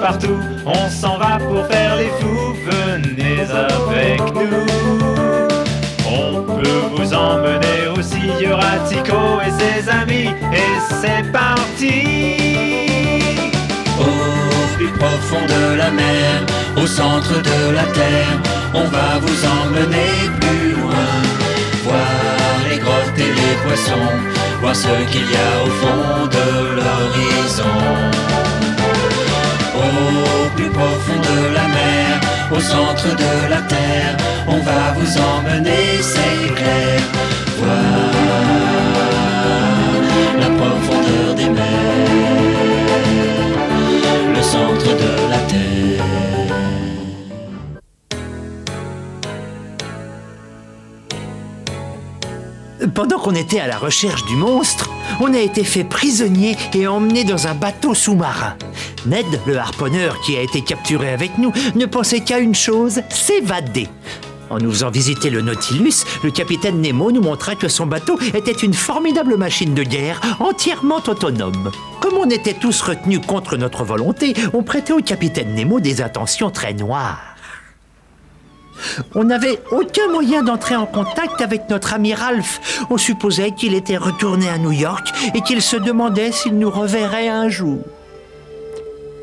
partout. On s'en va pour faire les fous, venez avec nous. On peut vous emmener aussi, il y aura Tico et ses amis, et c'est parti. Au plus profond de la mer, au centre de la terre, on va vous emmener plus loin. Voir les grottes et les poissons, voir ce qu'il y a au fond de l'horizon. Au plus profond de la mer, au centre de la terre, on va vous emmener, c'est clair. Voir la profondeur des mers, le centre de la terre. Pendant qu'on était à la recherche du monstre, on a été fait prisonnier et emmené dans un bateau sous-marin. Ned, le harponneur qui a été capturé avec nous, ne pensait qu'à une chose, s'évader. En nous faisant visiter le Nautilus, le capitaine Nemo nous montra que son bateau était une formidable machine de guerre entièrement autonome. Comme on était tous retenus contre notre volonté, on prêtait au capitaine Nemo des attentions très noires. On n'avait aucun moyen d'entrer en contact avec notre ami Ralph. On supposait qu'il était retourné à New York et qu'il se demandait s'il nous reverrait un jour.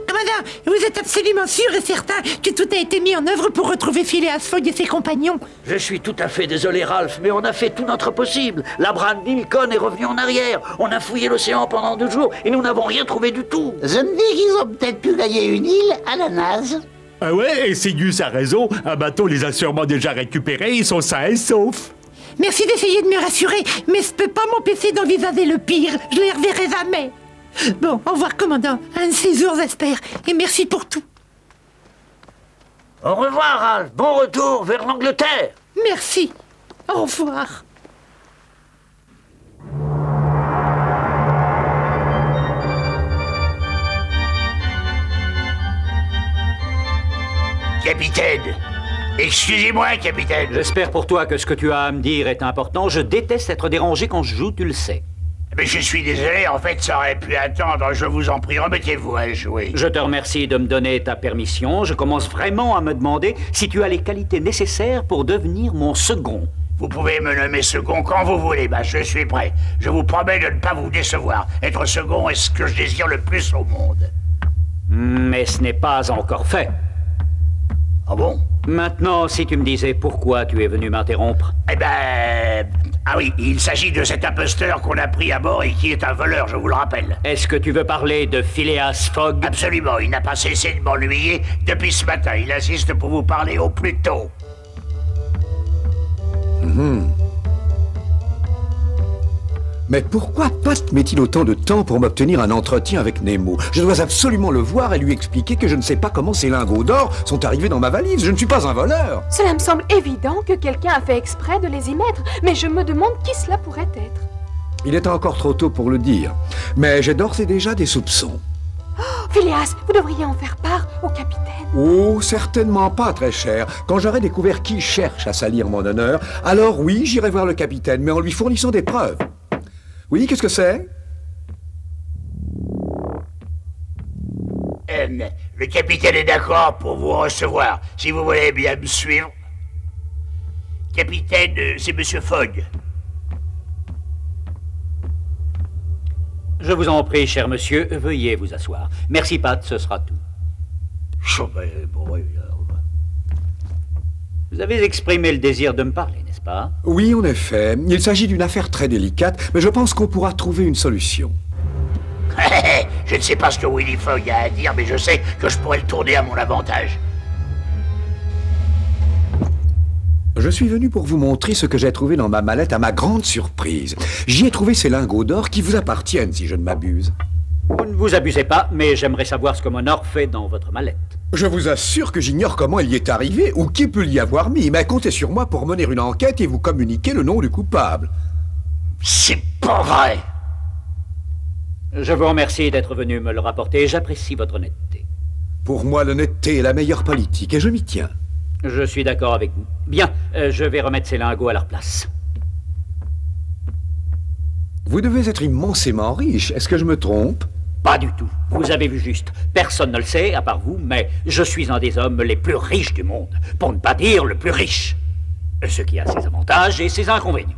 Commandant, vous êtes absolument sûr et certain que tout a été mis en œuvre pour retrouver Phileas Fogg et ses compagnons? Je suis tout à fait désolé, Ralph, mais on a fait tout notre possible. L'Abraham Lincoln est revenu en arrière. On a fouillé l'océan pendant 2 jours et nous n'avons rien trouvé du tout. Je me dis qu'ils ont peut-être pu gagner une île à la nage. Ah ouais, et Ségus a raison, un bateau les a sûrement déjà récupérés, ils sont sains et saufs. Merci d'essayer de me rassurer, mais je peux pas m'empêcher d'envisager le pire. Je les reverrai jamais. Bon, au revoir, commandant. Un de ces jours, j'espère. Et merci pour tout. Au revoir, Ralph. Bon retour vers l'Angleterre. Merci. Au revoir. Capitaine! Excusez-moi, capitaine! J'espère pour toi que ce que tu as à me dire est important. Je déteste être dérangé quand je joue, tu le sais. Mais je suis désolé, en fait, ça aurait pu attendre. Je vous en prie, remettez-vous à jouer. Je te remercie de me donner ta permission. Je commence vraiment à me demander si tu as les qualités nécessaires pour devenir mon second. Vous pouvez me nommer second quand vous voulez, bah je suis prêt. Je vous promets de ne pas vous décevoir. Être second est ce que je désire le plus au monde. Mais ce n'est pas encore fait. Ah bon? Maintenant, si tu me disais pourquoi tu es venu m'interrompre. Eh ben... Ah oui, il s'agit de cet imposteur qu'on a pris à bord et qui est un voleur, je vous le rappelle. Est-ce que tu veux parler de Phileas Fogg? Absolument, il n'a pas cessé de m'ennuyer depuis ce matin. Il insiste pour vous parler au plus tôt. Mais pourquoi Pat met-il autant de temps pour m'obtenir un entretien avec Nemo? Je dois absolument le voir et lui expliquer que je ne sais pas comment ces lingots d'or sont arrivés dans ma valise. Je ne suis pas un voleur. Cela me semble évident que quelqu'un a fait exprès de les y mettre, mais je me demande qui cela pourrait être. Il est encore trop tôt pour le dire, mais j'ai d'ores et déjà des soupçons. Oh, Phileas, vous devriez en faire part au capitaine. Oh, certainement pas, très cher. Quand j'aurai découvert qui cherche à salir mon honneur, alors oui, j'irai voir le capitaine, mais en lui fournissant des preuves. Oui, qu'est-ce que c'est? Le capitaine est d'accord pour vous recevoir, si vous voulez bien me suivre. Capitaine, c'est Monsieur Fogg. Je vous en prie, cher monsieur, veuillez vous asseoir. Merci, Pat, ce sera tout. Vous avez exprimé le désir de me parler, n'est-ce pas? Oui, en effet. Il s'agit d'une affaire très délicate, mais je pense qu'on pourra trouver une solution. Je ne sais pas ce que Willy Fogg a à dire, mais je sais que je pourrais le tourner à mon avantage. Je suis venu pour vous montrer ce que j'ai trouvé dans ma mallette à ma grande surprise. J'y ai trouvé ces lingots d'or qui vous appartiennent, si je ne m'abuse. Vous ne vous abusez pas, mais j'aimerais savoir ce que mon or fait dans votre mallette. Je vous assure que j'ignore comment il y est arrivé ou qui peut l'y avoir mis, mais comptez sur moi pour mener une enquête et vous communiquer le nom du coupable. C'est pas vrai! Je vous remercie d'être venu me le rapporter. J'apprécie votre honnêteté. Pour moi, l'honnêteté est la meilleure politique et je m'y tiens. Je suis d'accord avec vous. Bien, je vais remettre ces lingots à leur place. Vous devez être immensément riche. Est-ce que je me trompe? Pas du tout. Vous avez vu juste. Personne ne le sait, à part vous, mais je suis un des hommes les plus riches du monde. Pour ne pas dire le plus riche. Ce qui a ses avantages et ses inconvénients.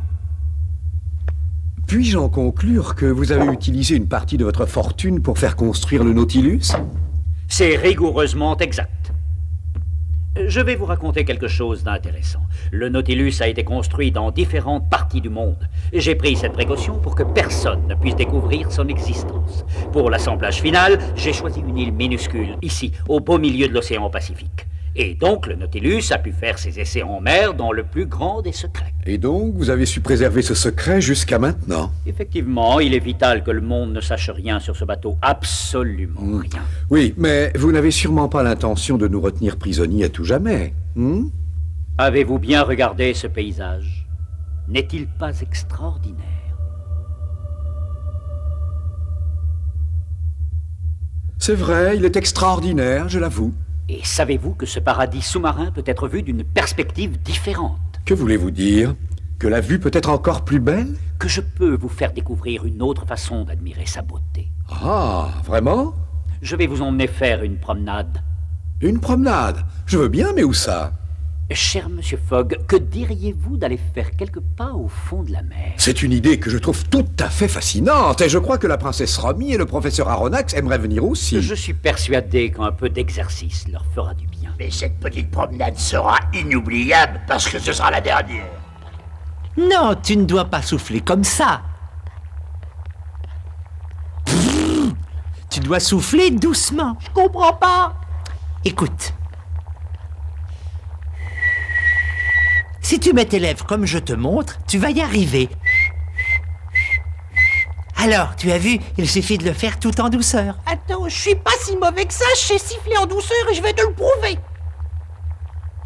Puis-je en conclure que vous avez utilisé une partie de votre fortune pour faire construire le Nautilus? C'est rigoureusement exact. Je vais vous raconter quelque chose d'intéressant. Le Nautilus a été construit dans différentes parties du monde. J'ai pris cette précaution pour que personne ne puisse découvrir son existence. Pour l'assemblage final, j'ai choisi une île minuscule, ici, au beau milieu de l'océan Pacifique. Et donc, le Nautilus a pu faire ses essais en mer dans le plus grand des secrets. Et donc, vous avez su préserver ce secret jusqu'à maintenant? Effectivement, il est vital que le monde ne sache rien sur ce bateau. Absolument rien. Oui, mais vous n'avez sûrement pas l'intention de nous retenir prisonniers à tout jamais. Avez-vous bien regardé ce paysage? N'est-il pas extraordinaire? C'est vrai, il est extraordinaire, je l'avoue. Et savez-vous que ce paradis sous-marin peut être vu d'une perspective différente? Que voulez-vous dire? Que la vue peut être encore plus belle? Que je peux vous faire découvrir une autre façon d'admirer sa beauté. Ah, vraiment? Je vais vous emmener faire une promenade. Une promenade? Je veux bien, mais où ça? Cher Monsieur Fogg, que diriez-vous d'aller faire quelques pas au fond de la mer? C'est une idée que je trouve tout à fait fascinante, et je crois que la princesse Romy et le professeur Aronnax aimeraient venir aussi. Je suis persuadé qu'un peu d'exercice leur fera du bien. Mais cette petite promenade sera inoubliable, parce que ce sera la dernière. Non, tu ne dois pas souffler comme ça. Tu dois souffler doucement. Je comprends pas. Écoute. Si tu mets tes lèvres comme je te montre, tu vas y arriver. Alors, tu as vu, il suffit de le faire tout en douceur. Attends, je suis pas si mauvais que ça, je sais siffler en douceur et je vais te le prouver.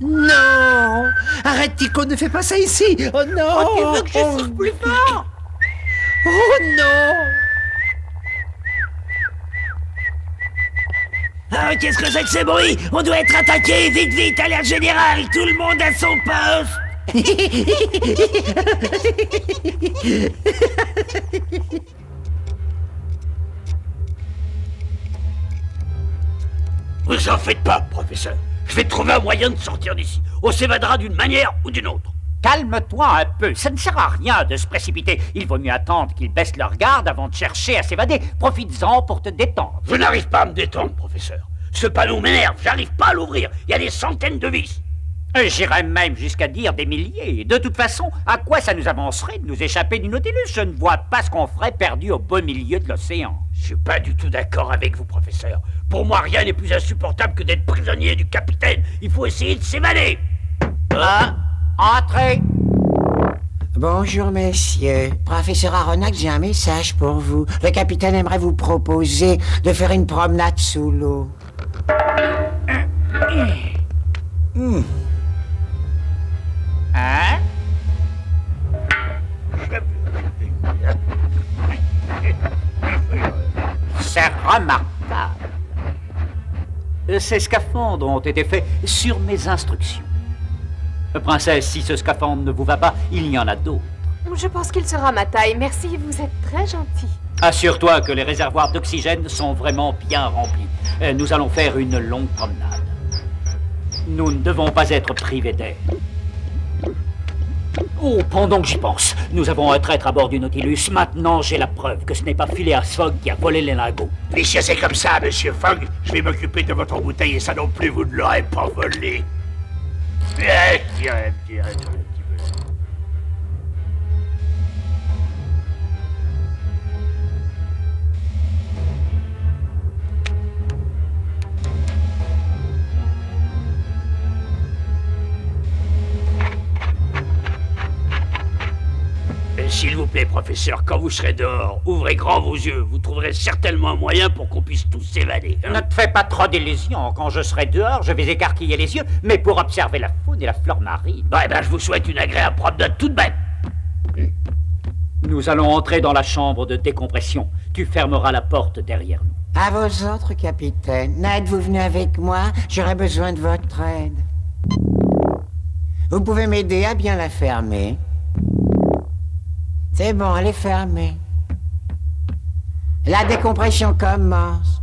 Non! Arrête, Tico, ne fais pas ça ici! Oh non! Oh, tu veux que je siffle plus fort? Oh non! Ah, qu'est-ce que c'est que ces bruits? On doit être attaqué! Vite, vite, alerte générale! Tout le monde à son poste! Vous en faites pas, professeur. Je vais trouver un moyen de sortir d'ici. On s'évadera d'une manière ou d'une autre. Calme-toi un peu, ça ne sert à rien de se précipiter. Il vaut mieux attendre qu'ils baissent leur garde avant de chercher à s'évader. Profites-en pour te détendre. Je n'arrive pas à me détendre, professeur. Ce panneau m'énerve, j'arrive pas à l'ouvrir. Il y a des centaines de vis. J'irais même jusqu'à dire des milliers. De toute façon, à quoi ça nous avancerait de nous échapper du Nautilus? Je ne vois pas ce qu'on ferait perdu au beau milieu de l'océan. Je suis pas du tout d'accord avec vous, professeur. Pour moi, rien n'est plus insupportable que d'être prisonnier du capitaine. Il faut essayer de s'évader. Entrez. Bonjour, messieurs. Professeur Aronnax, j'ai un message pour vous. Le capitaine aimerait vous proposer de faire une promenade sous l'eau. Hein? C'est remarquable. Ces scaphandres ont été faits sur mes instructions. Princesse, si ce scaphandre ne vous va pas, il y en a d'autres. Je pense qu'il sera ma taille. Merci, vous êtes très gentil. Assure-toi que les réservoirs d'oxygène sont vraiment bien remplis. Nous allons faire une longue promenade. Nous ne devons pas être privés d'air. Oh, pendant que j'y pense, nous avons un traître à bord du Nautilus. Maintenant, j'ai la preuve que ce n'est pas Phileas Fogg qui a volé les lingots. Mais si c'est comme ça, monsieur Fogg, je vais m'occuper de votre bouteille et ça non plus, vous ne l'aurez pas volé. S'il vous plaît, professeur, quand vous serez dehors, ouvrez grand vos yeux. Vous trouverez certainement un moyen pour qu'on puisse tous s'évader. Ne te fais pas trop d'illusions. Quand je serai dehors, je vais écarquiller les yeux, mais pour observer la faune et la flore marine. Eh ben, je vous souhaite une agréable promenade toute bête. Nous allons entrer dans la chambre de décompression. Tu fermeras la porte derrière nous. À vos ordres, capitaine. Ned, vous venez avec moi? J'aurai besoin de votre aide. Vous pouvez m'aider à bien la fermer? C'est bon, elle est fermée. La décompression commence.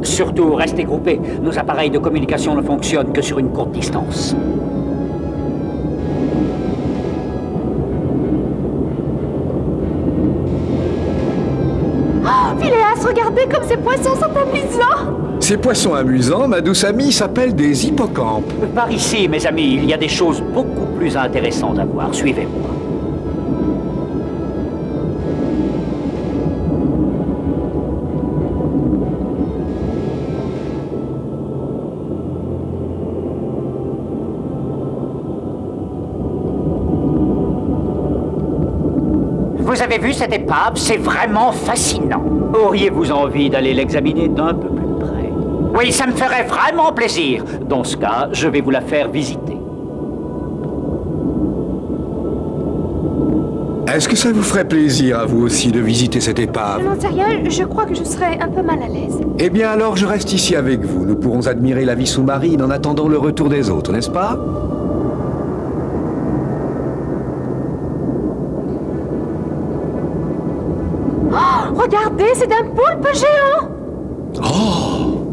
Surtout, restez groupés. Nos appareils de communication ne fonctionnent que sur une courte distance. Oh, Phileas, regardez comme ces poissons sont amusants! Ces poissons amusants, ma douce amie, s'appellent des hippocampes. Par ici, mes amis, il y a des choses beaucoup plus intéressantes à voir. Suivez-moi. Vous avez vu cette épave? C'est vraiment fascinant. Auriez-vous envie d'aller l'examiner d'un peu plus près? Oui, ça me ferait vraiment plaisir. Dans ce cas, je vais vous la faire visiter. Est-ce que ça vous ferait plaisir à vous aussi de visiter cette épave? Je n'en sais rien, je crois que je serais un peu mal à l'aise. Eh bien alors, je reste ici avec vous. Nous pourrons admirer la vie sous-marine en attendant le retour des autres, n'est-ce pas? Oh, regardez, c'est un poulpe géant! Oh!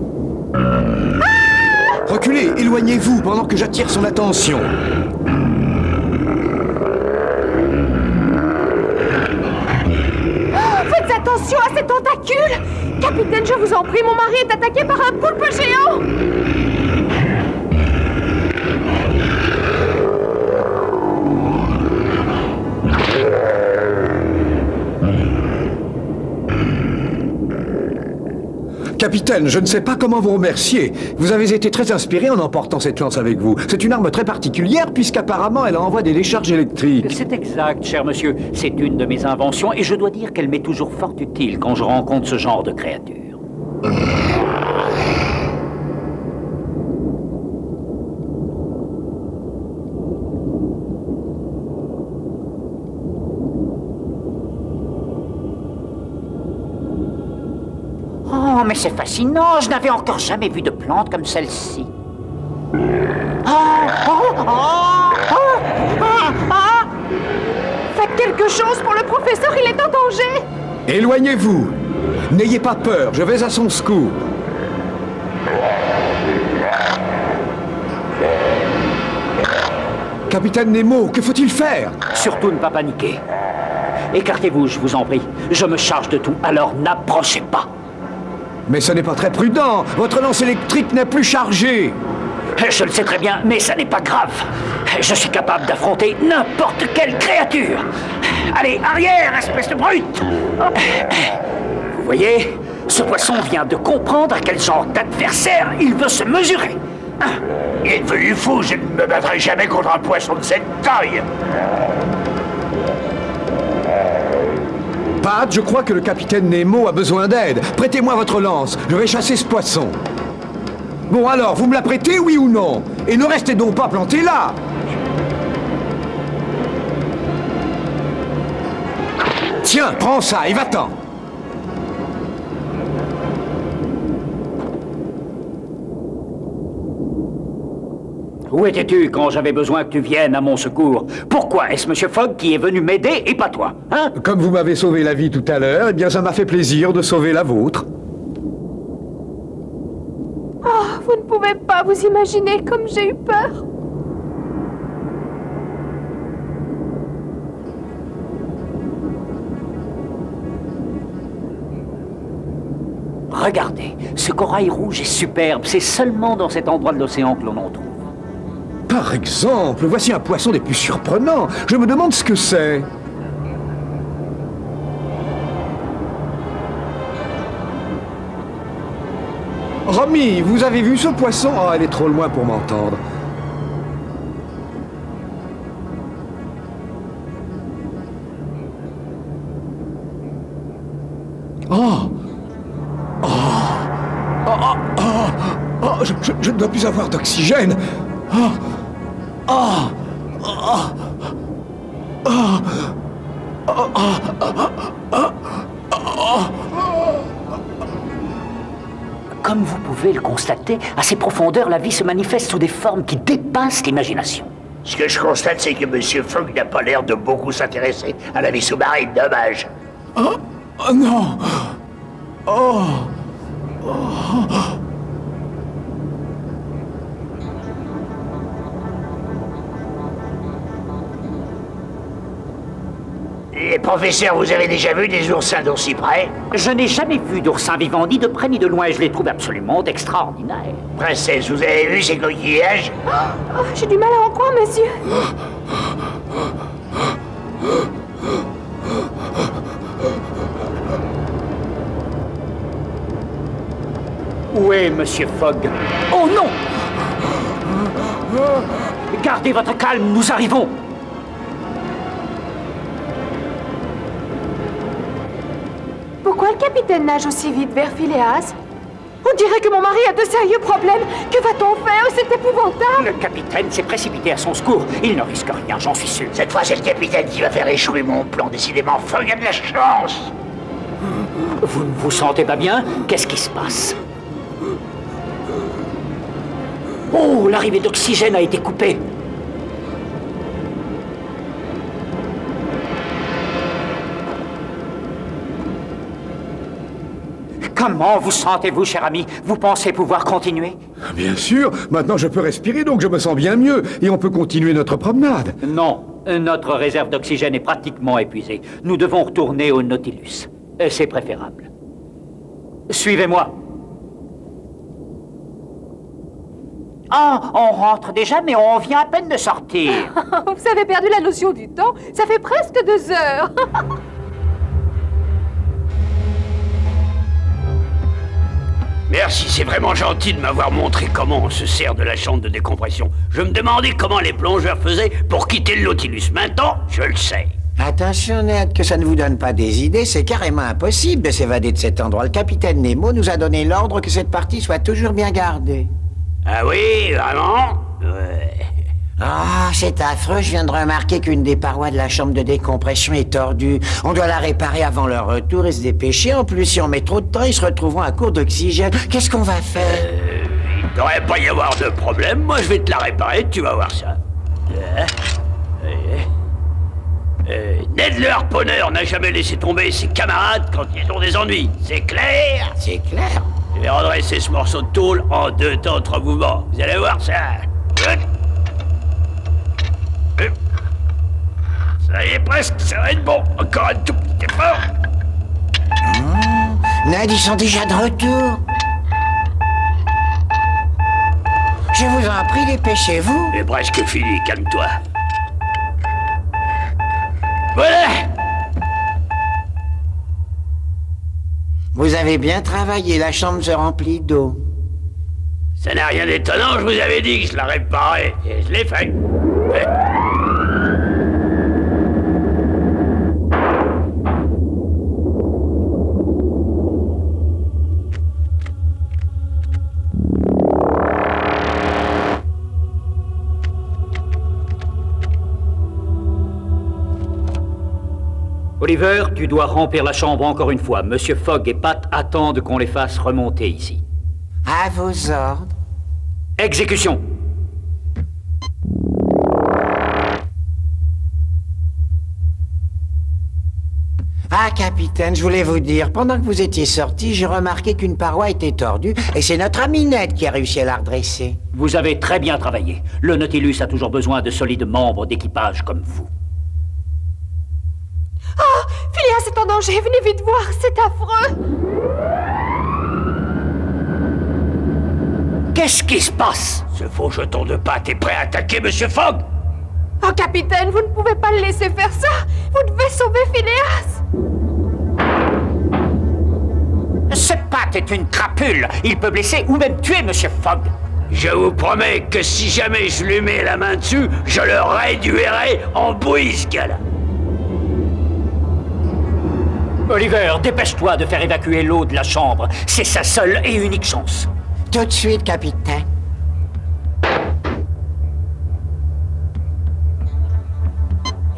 Ah! Reculez, éloignez-vous pendant que j'attire son attention. Faites attention à ces tentacules! Capitaine, je vous en prie, mon mari est attaqué par un poulpe géant! Capitaine, je ne sais pas comment vous remercier. Vous avez été très inspiré en emportant cette lance avec vous. C'est une arme très particulière puisqu'apparemment elle envoie des décharges électriques. C'est exact, cher monsieur. C'est une de mes inventions et je dois dire qu'elle m'est toujours fort utile quand je rencontre ce genre de créature. Oh, mais c'est fascinant. Je n'avais encore jamais vu de plante comme celle-ci. Faites quelque chose pour le professeur, il est en danger! Éloignez-vous. N'ayez pas peur, je vais à son secours. Capitaine Nemo, que faut-il faire? Surtout ne pas paniquer. Écartez-vous, je vous en prie. Je me charge de tout, alors n'approchez pas. Mais ce n'est pas très prudent. Votre lance électrique n'est plus chargée. Je le sais très bien, mais ça n'est pas grave. Je suis capable d'affronter n'importe quelle créature. Allez, arrière, espèce de brute! Vous voyez, ce poisson vient de comprendre à quel genre d'adversaire il veut se mesurer. Il est devenu fou, je ne me battrai jamais contre un poisson de cette taille. Pat, je crois que le capitaine Nemo a besoin d'aide. Prêtez-moi votre lance, je vais chasser ce poisson. Bon alors, vous me la prêtez, oui ou non? Et ne restez donc pas planté là. Tiens, prends ça et va-t'en. Où étais-tu quand j'avais besoin que tu viennes à mon secours? Pourquoi est-ce Monsieur Fogg qui est venu m'aider et pas toi, hein? Comme vous m'avez sauvé la vie tout à l'heure, eh bien ça m'a fait plaisir de sauver la vôtre. Oh, vous ne pouvez pas vous imaginer comme j'ai eu peur. Regardez, ce corail rouge est superbe. C'est seulement dans cet endroit de l'océan que l'on en trouve. Par exemple, voici un poisson des plus surprenants. Je me demande ce que c'est. Romy, vous avez vu ce poisson? Oh, elle est trop loin pour m'entendre. Oh! Oh! Oh! Oh! Oh! Oh! Je ne dois plus avoir d'oxygène. Oh! Oh! Oh! Comme vous pouvez le constater, à ces profondeurs, la vie se manifeste sous des formes qui dépassent l'imagination. Ce que je constate, c'est que M. Fogg n'a pas l'air de beaucoup s'intéresser à la vie sous-marine. Dommage. Oh non. Oh. Et professeur, vous avez déjà vu des oursins d'aussi près? Je n'ai jamais vu d'oursin vivant, ni de près ni de loin, et je les trouve absolument extraordinaires. Princesse, vous avez vu ces coquillages? Oh, j'ai du mal à en croire, monsieur. Où est Monsieur Fogg? Oh non! Gardez votre calme, nous arrivons! Pourquoi le capitaine nage aussi vite vers Phileas? On dirait que mon mari a de sérieux problèmes. Que va-t-on faire? C'est épouvantable. Le capitaine s'est précipité à son secours. Il ne risque rien, j'en suis sûr. Cette fois, c'est le capitaine qui va faire échouer mon plan. Décidément, Fogg a de la chance. Vous ne vous sentez pas bien? Qu'est-ce qui se passe? Oh, l'arrivée d'oxygène a été coupée. Comment vous sentez-vous, cher ami? Vous pensez pouvoir continuer? Bien sûr, maintenant je peux respirer, donc je me sens bien mieux. Et on peut continuer notre promenade. Non, notre réserve d'oxygène est pratiquement épuisée. Nous devons retourner au Nautilus. C'est préférable. Suivez-moi. Ah, on rentre déjà, mais on vient à peine de sortir. Vous avez perdu la notion du temps. Ça fait presque 2 heures. Merci, c'est vraiment gentil de m'avoir montré comment on se sert de la chambre de décompression. Je me demandais comment les plongeurs faisaient pour quitter le Nautilus. Maintenant, je le sais. Attention, Ned, que ça ne vous donne pas des idées. C'est carrément impossible de s'évader de cet endroit. Le capitaine Nemo nous a donné l'ordre que cette partie soit toujours bien gardée. Ah oui, vraiment? Ouais. Ah, c'est affreux. Je viens de remarquer qu'une des parois de la chambre de décompression est tordue. On doit la réparer avant leur retour et se dépêcher. En plus, si on met trop de temps, ils se retrouveront à court d'oxygène. Qu'est-ce qu'on va faire? Il ne devrait pas y avoir de problème. Moi, je vais te la réparer, tu vas voir ça. Ned le harponneur n'a jamais laissé tomber ses camarades quand ils ont des ennuis. C'est clair? C'est clair. Je vais redresser ce morceau de tôle en 2 temps, 3 mouvements. Vous allez voir ça. Ça y est presque, ça va être bon. Encore un tout petit effort. Ned, ils sont déjà de retour. Je vous en prie, dépêchez-vous. C'est presque fini, calme-toi. Voilà. Vous avez bien travaillé, la chambre se remplit d'eau. Ça n'a rien d'étonnant, je vous avais dit que je la réparais, et je l'ai fait. Oliver, tu dois remplir la chambre encore une fois. Monsieur Fogg et Pat attendent qu'on les fasse remonter ici. À vos ordres. Exécution. Ah, capitaine, je voulais vous dire, pendant que vous étiez sorti, j'ai remarqué qu'une paroi était tordue, et c'est notre ami Ned qui a réussi à la redresser. Vous avez très bien travaillé. Le Nautilus a toujours besoin de solides membres d'équipage comme vous. Oh, Phileas est en danger, venez vite voir, c'est affreux. Qu'est-ce qui se passe? Ce faux jeton de pâte est prêt à attaquer Monsieur Fogg. Oh, capitaine, vous ne pouvez pas le laisser faire ça. Vous devez sauver Phileas. Ce Pat est une crapule. Il peut blesser ou même tuer Monsieur Fogg. Je vous promets que si jamais je lui mets la main dessus, je le réduirai en bouillie, ce gars-là. Oliver, dépêche-toi de faire évacuer l'eau de la chambre. C'est sa seule et unique chance. Tout de suite, capitaine.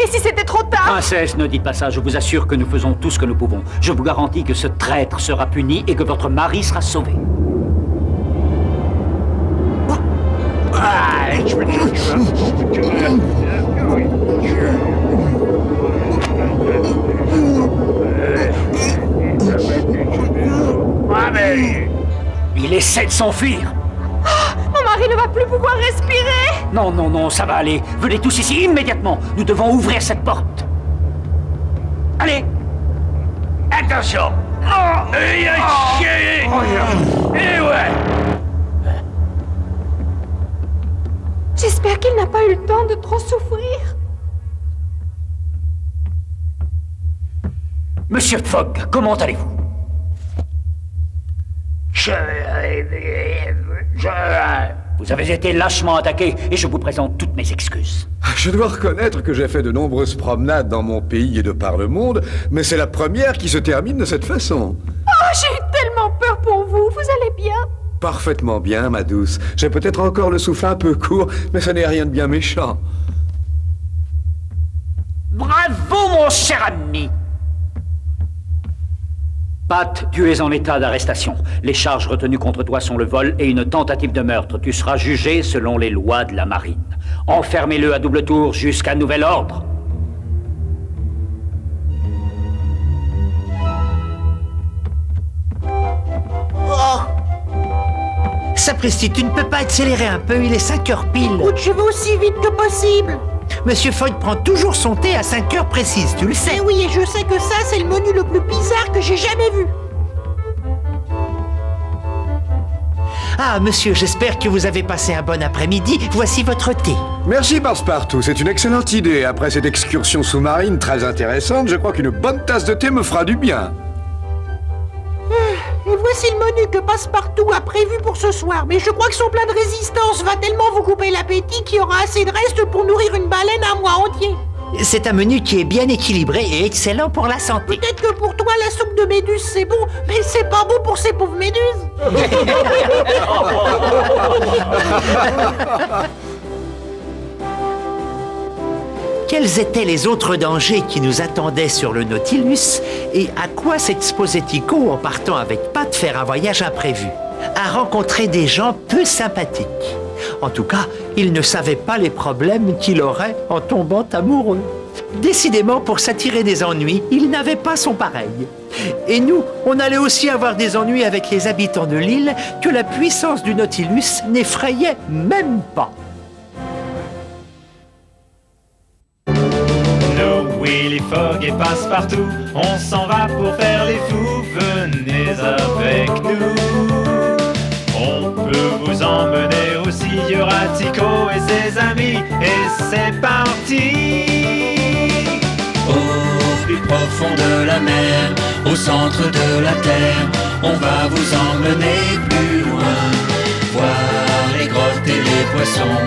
Et si c'était trop Princesse, ne dites pas ça. Je vous assure que nous faisons tout ce que nous pouvons. Je vous garantis que ce traître sera puni et que votre mari sera sauvé. Il essaie de s'enfuir. Mon mari ne va plus pouvoir respirer. Non, non, non, ça va aller. Venez tous ici immédiatement. Nous devons ouvrir cette porte. Allez. Attention. Et ouais. J'espère qu'il n'a pas eu le temps de trop souffrir. Monsieur Fogg, comment allez-vous? Vous avez été lâchement attaqué et je vous présente toutes mes excuses. Je dois reconnaître que j'ai fait de nombreuses promenades dans mon pays et de par le monde, mais c'est la première qui se termine de cette façon. Oh, j'ai eu tellement peur pour vous. Vous allez bien? Parfaitement bien, ma douce. J'ai peut-être encore le souffle un peu court, mais ce n'est rien de bien méchant. Bravo, mon cher ami! Pat, tu es en état d'arrestation. Les charges retenues contre toi sont le vol et une tentative de meurtre. Tu seras jugé selon les lois de la marine. Enfermez-le à double tour jusqu'à nouvel ordre. Oh! Sapristi, tu ne peux pas accélérer un peu, il est 5 heures pile. Écoute, je vais aussi vite que possible. Monsieur Fogg prend toujours son thé à 5 heures précises, tu le sais. Eh oui, et je sais que ça, c'est le menu le plus bizarre que j'ai jamais vu. Ah, monsieur, j'espère que vous avez passé un bon après-midi. Voici votre thé. Merci, Passepartout. C'est une excellente idée. Après cette excursion sous-marine très intéressante, je crois qu'une bonne tasse de thé me fera du bien. Et voici le menu que Passepartout a prévu pour ce soir. Mais je crois que son plat de résistance va tellement vous couper l'appétit qu'il y aura assez de reste pour nourrir une baleine un mois entier. C'est un menu qui est bien équilibré et excellent pour la santé. Peut-être que pour toi, la soupe de méduse, c'est bon, mais c'est pas bon pour ces pauvres méduses. Quels étaient les autres dangers qui nous attendaient sur le Nautilus et à quoi s'exposait Tycho en partant avec Pat faire un voyage imprévu? À rencontrer des gens peu sympathiques. En tout cas, il ne savait pas les problèmes qu'il aurait en tombant amoureux. Décidément, pour s'attirer des ennuis, il n'avait pas son pareil. Et nous, on allait aussi avoir des ennuis avec les habitants de l'île que la puissance du Nautilus n'effrayait même pas. Willy Fogg et Passepartout, on s'en va pour faire les fous, venez avec nous. On peut vous emmener aussi, il y aura Tycho et ses amis, et c'est parti. Au plus profond de la mer, au centre de la terre, on va vous emmener plus loin. Voir les grottes et les poissons,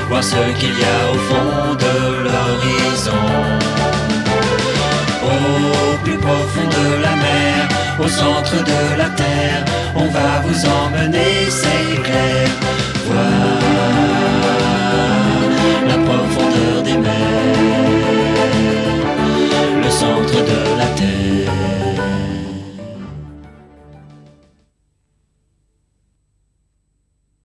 voir ce qu'il y a au fond de l'horizon. Au plus profond de la mer, au centre de la terre, on va vous emmener, c'est clair. Voir la profondeur des mers, le centre de la terre.